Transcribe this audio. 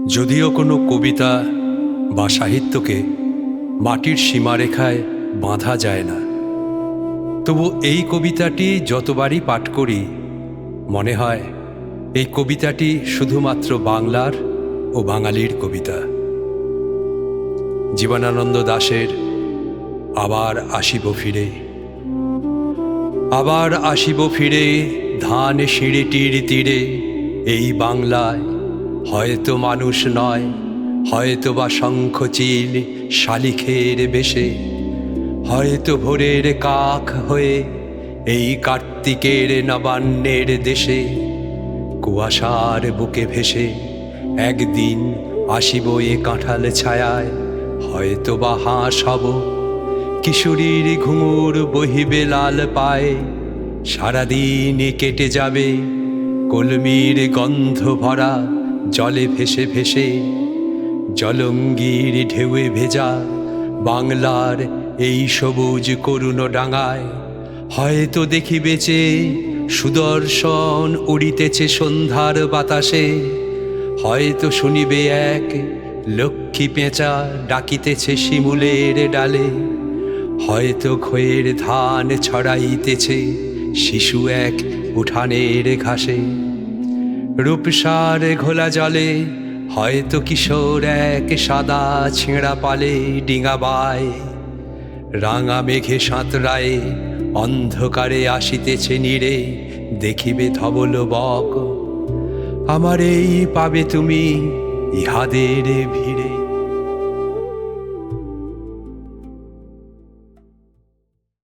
যদিও কোনো কবিতা বা সাহিত্যকে মাটির সীমারেখায় বাঁধা যায় না, তবু এই কবিতাটি যতবারই পাঠ করি মনে হয় এই কবিতাটি শুধুমাত্র বাংলার ও বাঙালির কবিতা। জীবনানন্দ দাশের আবার আসিব ফিরে, আবার আসিব ফিরে ধান সিঁড়িটির তীরে। এই বাংলায় হয়তো মানুষ নয়, হয়তো বা শঙ্খচিল শালিখের বেশে, হয়তো ভোরের কাক হয়ে এই কার্তিকের নবান্নের দেশে। কুয়াশার বুকে ভেসে একদিন আসিব এ কাঁঠাল ছায়ায়, হয়তো বা হাঁস হব কিশোরীর ঘুঙুর বহিবে লাল পায়ে। সারাদিন কেটে যাবে কলমির গন্ধ ভরা জলে ভেসে ভেসে, জলঙ্গির ঢেউয়ে ভেজা বাংলার এই সবুজ করুণ ডাঙায়। হয়তো দেখি বেচে সুদর্শন উড়িতেছে সন্ধ্যার বাতাসে, হয়তো শুনিবে এক লক্ষ্মী পেঁচা ডাকিতেছে শিমুলের ডালে, হয়তো খয়ের ধান ছড়াইতেছে শিশু এক উঠানের ঘাসে। রূপসার ঘোলা জলে হয়তো কিশোর এক সাদা ছেঁড়া পালে ডিঙা বায়। রাঙা মেঘে সাঁতরায়ে অন্ধকারে আসিতেছে নীরে, দেখিবে ধবল বক আমার এই পাবে তুমি ইহাদের ভিড়ে।